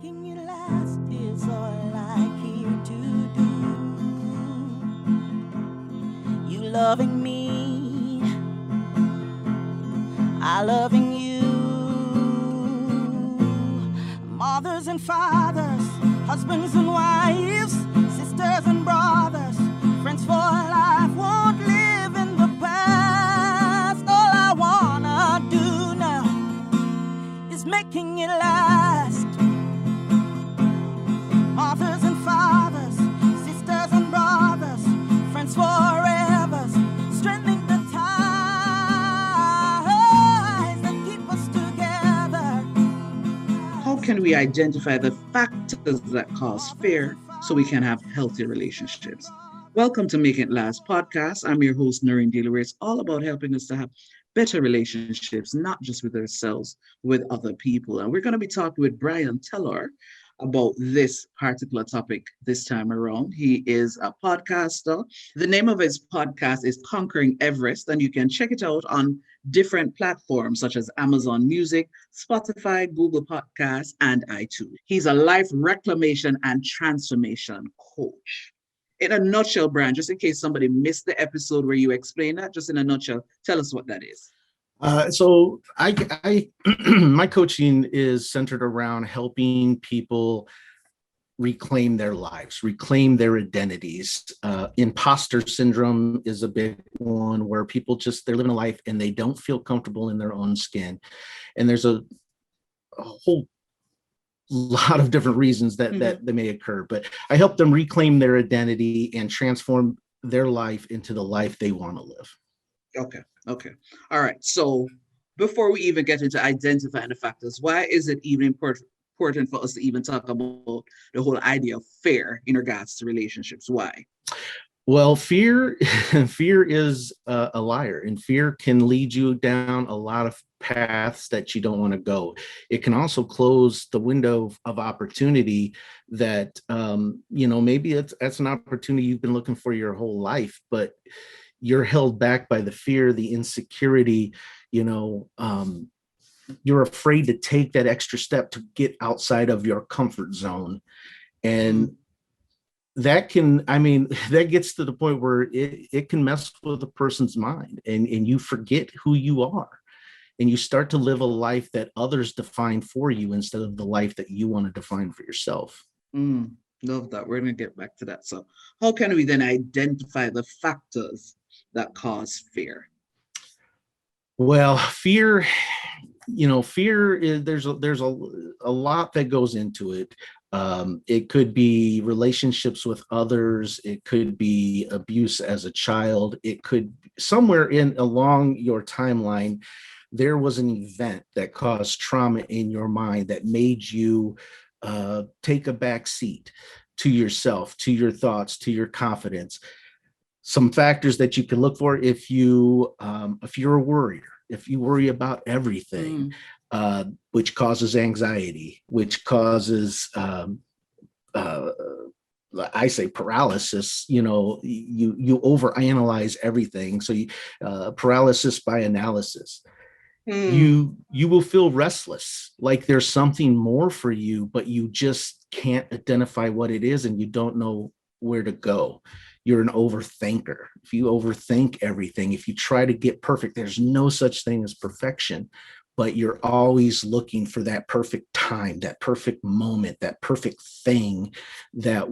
Making it last is all I care to do. You loving me, I loving you. Mothers and fathers, husbands and wives, sisters and brothers, friends for life, won't live in the past. All I wanna do now is making it last. Mothers and fathers, sisters and brothers, friends forever, strengthening the ties that keep us together. How can we identify the factors that cause fear so we can have healthy relationships? Welcome to Make It Last podcast. I'm your host, Noreen Dealer. It's all about helping us to have better relationships, not just with ourselves, with other people. And we're going to be talking with Brian Tellor about this particular topic this time around. He is a podcaster. The name of his podcast is Conquering Everest, and you can check it out on different platforms such as Amazon Music, Spotify, Google Podcasts, and iTunes. He's a life reclamation and transformation coach. In a nutshell, Brian, just in case somebody missed the episode where you explain that, just in a nutshell, tell us what that is. So I my coaching is centered around helping people reclaim their lives, reclaim their identities. Imposter syndrome is a big one where people they're living a life and they don't feel comfortable in their own skin. And there's a whole lot of different reasons that may occur, but I help them reclaim their identity and transform their life into the life they want to live. Okay. All right. So before we even get into identifying the factors, why is it even important for us to even talk about the whole idea of fear in regards to relationships? Why? Well, fear is a liar, and fear can lead you down a lot of paths that you don't want to go. It can also close the window of opportunity that, maybe that's an opportunity you've been looking for your whole life, but you're held back by the fear, the insecurity, you're afraid to take that extra step to get outside of your comfort zone. And that gets to the point where it can mess with a person's mind and you forget who you are. And you start to live a life that others define for you instead of the life that you want to define for yourself. Love that. We're going to get back to that. So how can we then identify the factors that cause fear? Well, fear is there's a lot that goes into it. It could be relationships with others. It could be abuse as a child. It could somewhere along your timeline, there was an event that caused trauma in your mind that made you take a back seat to yourself, to your thoughts, to your confidence. Some factors that you can look for if you're a worrier, if you worry about everything, which causes anxiety, which causes I say paralysis. You overanalyze everything. So paralysis by analysis. You will feel restless, like there's something more for you, but you just can't identify what it is and you don't know where to go. You're an overthinker. If you overthink everything, if you try to get perfect, there's no such thing as perfection, but you're always looking for that perfect time, that perfect moment, that perfect thing that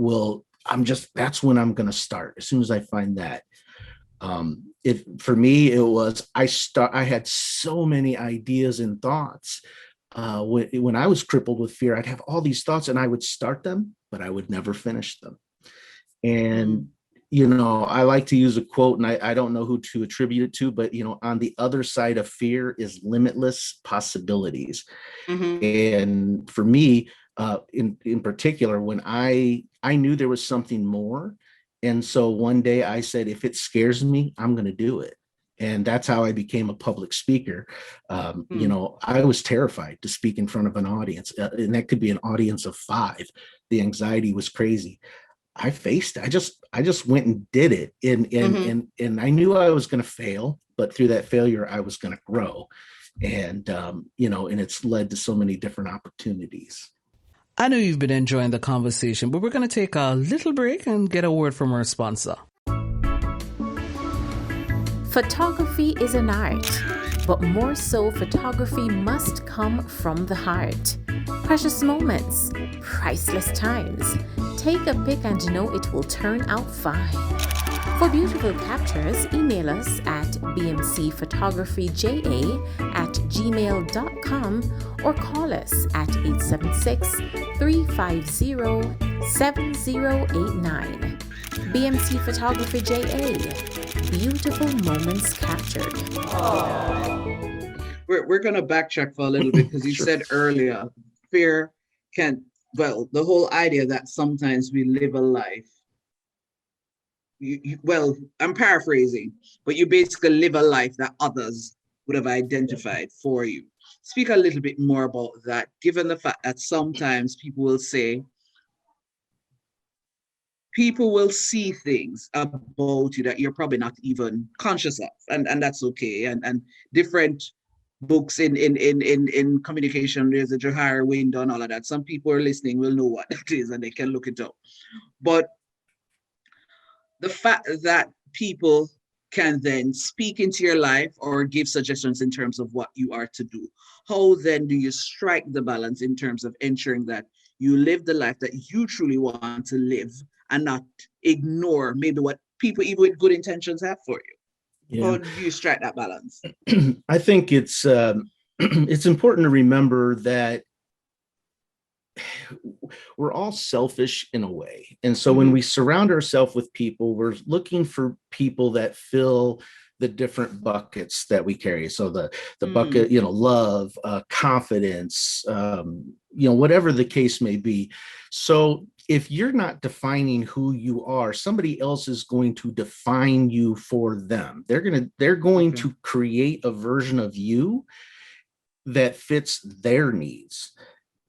that's when I'm going to start. As soon as I find that. For me, it was, I had so many ideas and thoughts. When I was crippled with fear, I'd have all these thoughts and I would start them, but I would never finish them. And, I like to use a quote, and I don't know who to attribute it to, but, on the other side of fear is limitless possibilities. And for me, in particular, when I knew there was something more. And so one day I said, if it scares me, I'm going to do it. And that's how I became a public speaker. I was terrified to speak in front of an audience, and that could be an audience of 5. The anxiety was crazy. I faced it. I just went and did it. And I knew I was going to fail, but through that failure, I was going to grow. And, and it's led to so many different opportunities. I know you've been enjoying the conversation, but we're going to take a little break and get a word from our sponsor. Photography is an art, but more so, photography must come from the heart. Precious moments, priceless times. Take a pic and know it will turn out fine. For beautiful captures, email us at bmcphotographyja@gmail.com or call us at 876-350-7089. BMC Photography JA. Beautiful moments captured. We're going to backtrack for a little bit because you Sure. said earlier, fear the whole idea that sometimes we live a life. Well, I'm paraphrasing, but you basically live a life that others would have identified for you. Speak a little bit more about that, given the fact that sometimes people will see things about you that you're probably not even conscious of, and that's okay. And different books in communication, there's a Johari window and all of that. Some people are listening will know what it is and they can look it up. But the fact that people can then speak into your life or give suggestions in terms of what you are to do, how then do you strike the balance in terms of ensuring that you live the life that you truly want to live and not ignore maybe what people even with good intentions have for you? Yeah. How do you strike that balance? I think it's important to remember that we're all selfish in a way. And so when we surround ourselves with people, we're looking for people that fill the different buckets that we carry. So the bucket, love, confidence, whatever the case may be. So if you're not defining who you are, somebody else is going to define you for them. They're going to create a version of you that fits their needs,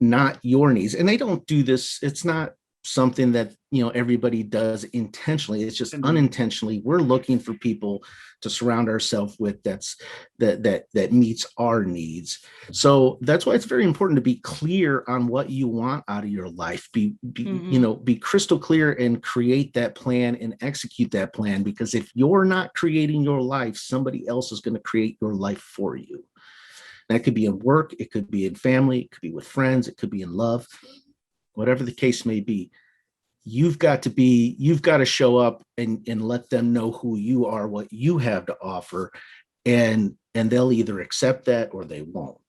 not your needs. And they don't do this. It's not something that, everybody does intentionally. It's just unintentionally. We're looking for people to surround ourselves with that meets our needs. So that's why it's very important to be clear on what you want out of your life. Be crystal clear and create that plan and execute that plan, because if you're not creating your life, somebody else is going to create your life for you. That could be in work, it could be in family, it could be with friends, it could be in love, whatever the case may be. You've got to show up and let them know who you are, what you have to offer, and they'll either accept that or they won't.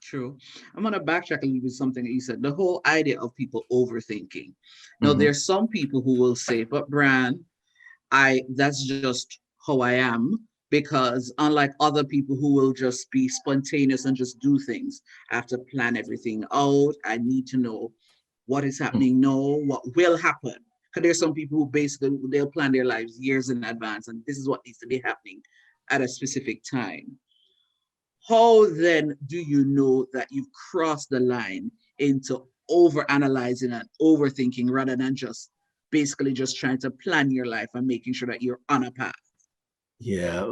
True. I'm going to backtrack a little bit something that you said, the whole idea of people overthinking. Now, there's some people who will say, but Bran, that's just how I am. Because unlike other people who will just be spontaneous and just do things, I have to plan everything out. I need to know what is happening now, what will happen. Because there's some people who basically, they'll plan their lives years in advance, and this is what needs to be happening at a specific time. How then do you know that you've crossed the line into overanalyzing and overthinking rather than just basically just trying to plan your life and making sure that you're on a path? Yeah,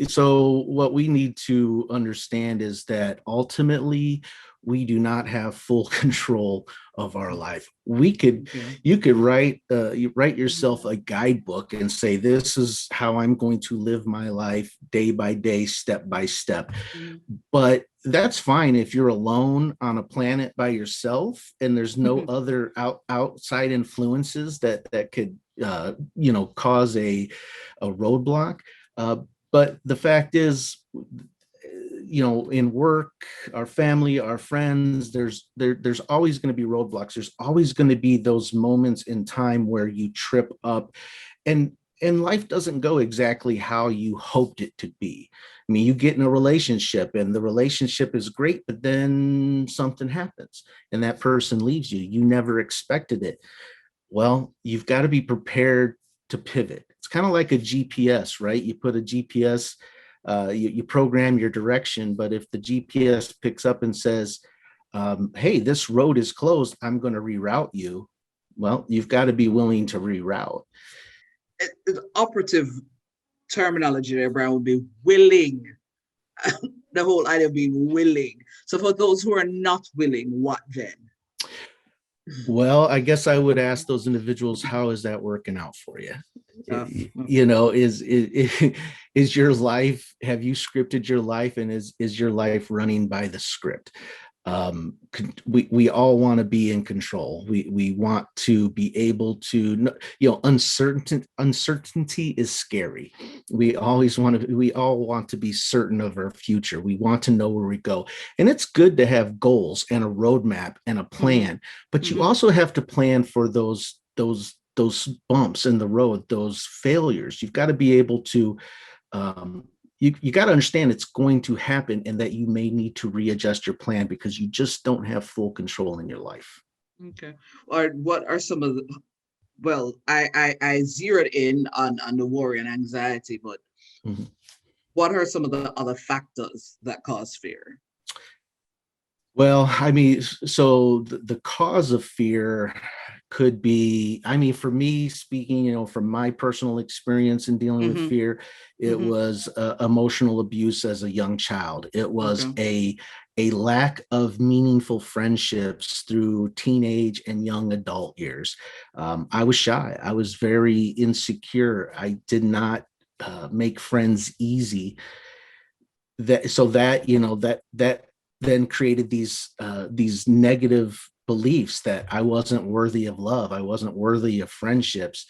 so what we need to understand is that ultimately we do not have full control of our life. You could write yourself a guidebook and say, this is how I'm going to live my life day by day, step by step. But that's fine if you're alone on a planet by yourself and there's no other outside influences that could cause a roadblock. But the fact is, in work, our family, our friends, there's always going to be roadblocks. There's always going to be those moments in time where you trip up, and life doesn't go exactly how you hoped it to be. I mean, you get in a relationship and the relationship is great, but then something happens and that person leaves you. You never expected it. Well, you've got to be prepared to pivot. It's kind of like a GPS, right? You put a GPS, you program your direction, but if the GPS picks up and says, hey, this road is closed, I'm going to reroute you. Well, you've got to be willing to reroute. The operative terminology there, Brian, would be willing. The whole idea of being willing. So for those who are not willing, what then? Well, I guess I would ask those individuals, how is that working out for you? Uh, You know, is your life, have you scripted your life, and is your life running by the script? We all want to be in control. We want to be able to, you know, uncertainty is scary. We all want to be certain of our future. We want to know where we go. And it's good to have goals and a roadmap and a plan, but you also have to plan for those bumps in the road, those failures. You've got to be able to you got to understand it's going to happen, and that you may need to readjust your plan because you just don't have full control in your life. Okay. Or what are some of the, well, I zeroed in on the worry and anxiety, but what are some of the other factors that cause fear? Well, I mean, so the cause of fear could be, I mean, for me speaking, you know, from my personal experience in dealing with fear, it was emotional abuse as a young child. It was a lack of meaningful friendships through teenage and young adult years. I was shy. I was very insecure. I did not make friends easy. That, you know, that then created these negative beliefs that I wasn't worthy of love. I wasn't worthy of friendships.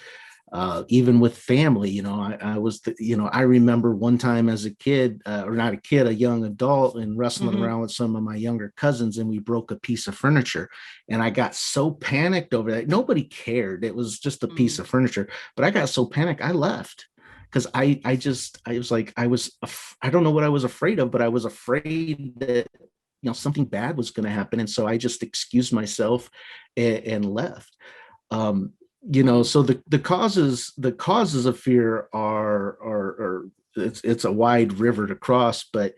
Even with family, you know, I was, you know, I remember one time as a kid, or not a kid, a young adult, and wrestling around with some of my younger cousins, and we broke a piece of furniture. And I got so panicked over that. Nobody cared. It was just a piece of furniture, but I got so panicked, I left. Because I was like, I don't know what I was afraid of, but I was afraid that, you know, something bad was going to happen. And so I just excused myself and left. You know, so the causes of fear are it's a wide river to cross, but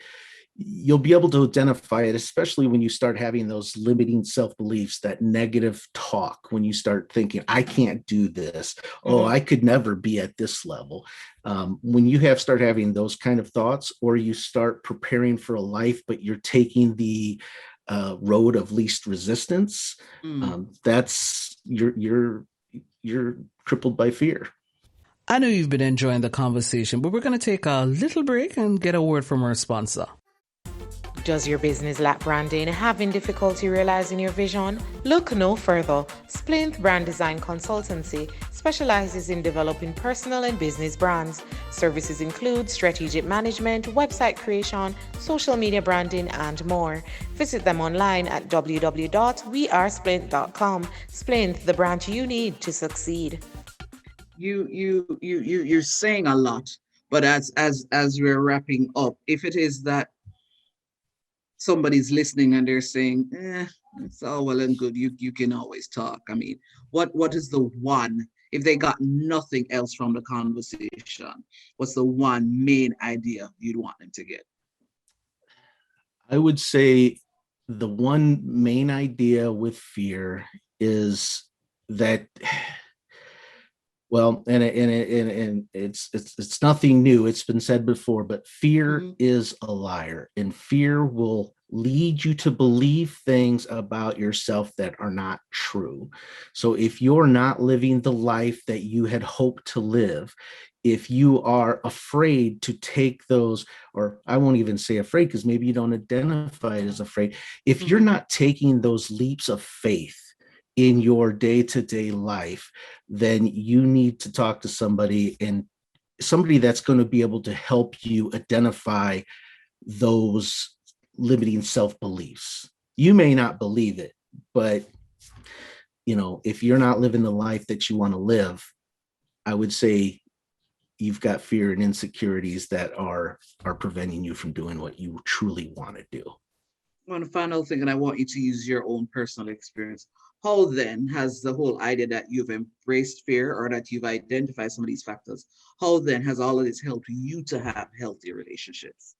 you'll be able to identify it, especially when you start having those limiting self-beliefs, that negative talk, when you start thinking, I can't do this. Oh, I could never be at this level. When you start having those kind of thoughts, or you start preparing for a life, but you're taking the road of least resistance, that's you're crippled by fear. I know you've been enjoying the conversation, but we're going to take a little break and get a word from our sponsor. Does your business lack branding? Having difficulty realizing your vision? Look no further. Splinth Brand Design Consultancy specializes in developing personal and business brands. Services include strategic management, website creation, social media branding, and more. Visit them online at www.wearesplint.com. Splinth, the brand you need to succeed. You're saying a lot, but as we're wrapping up, if it is that somebody's listening and they're saying, it's all well and good, you can always talk. I mean, what is the one, if they got nothing else from the conversation, what's the one main idea you'd want them to get? I would say the one main idea with fear is that, well, and it's nothing new. It's been said before, but fear is a liar, and fear will lead you to believe things about yourself that are not true. So if you're not living the life that you had hoped to live, if you are afraid to take those, or I won't even say afraid, because maybe you don't identify it as afraid. If you're not taking those leaps of faith in your day-to-day life, then you need to talk to somebody, and somebody that's going to be able to help you identify those limiting self-beliefs. You may not believe it, but you know, if you're not living the life that you want to live, I would say you've got fear and insecurities that are preventing you from doing what you truly want to do. One final thing, and I want you to use your own personal experience. How then has the whole idea that you've embraced fear, or that you've identified some of these factors, how then has all of this helped you to have healthy relationships?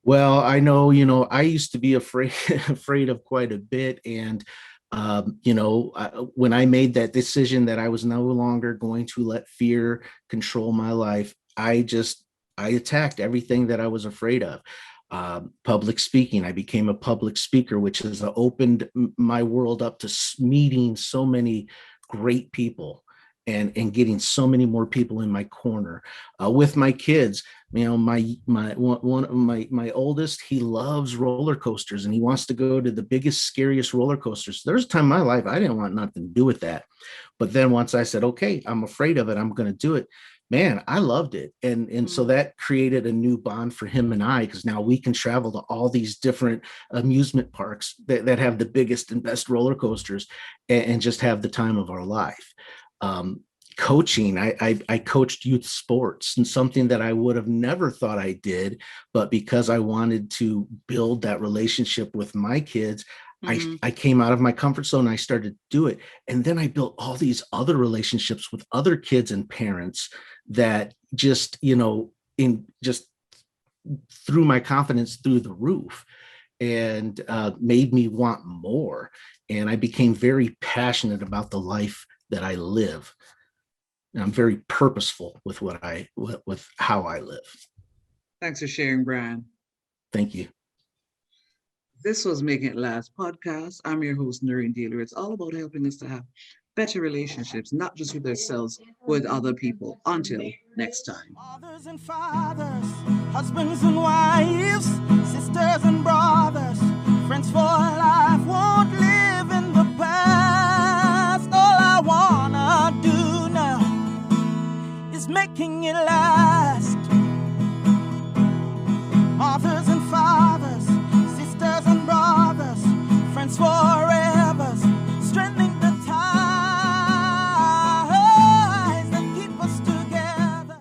Well, I know, you know, I used to be afraid of quite a bit. And, you know, when I made that decision that I was no longer going to let fear control my life, I attacked everything that I was afraid of. Public speaking. I became a public speaker, which has opened my world up to meeting so many great people and getting so many more people in my corner. With my kids, you know, my oldest, he loves roller coasters and he wants to go to the biggest, scariest roller coasters. There's a time in my life I didn't want nothing to do with that. But then once I said, okay, I'm afraid of it, I'm going to do it. Man, I loved it. And so that created a new bond for him and I, because now we can travel to all these different amusement parks that have the biggest and best roller coasters and just have the time of our life. Coaching, I coached youth sports, and something that I would have never thought I did, but because I wanted to build that relationship with my kids, I came out of my comfort zone and I started to do it. And then I built all these other relationships with other kids and parents that just, you know, just threw my confidence through the roof and made me want more. And I became very passionate about the life that I live. And I'm very purposeful with with how I live. Thanks for sharing, Brian. Thank you. This was Making It Last podcast. I'm your host, Noreen Dealer. It's all about helping us to have better relationships, not just with ourselves, with other people. Until next time. Mothers and fathers, husbands and wives,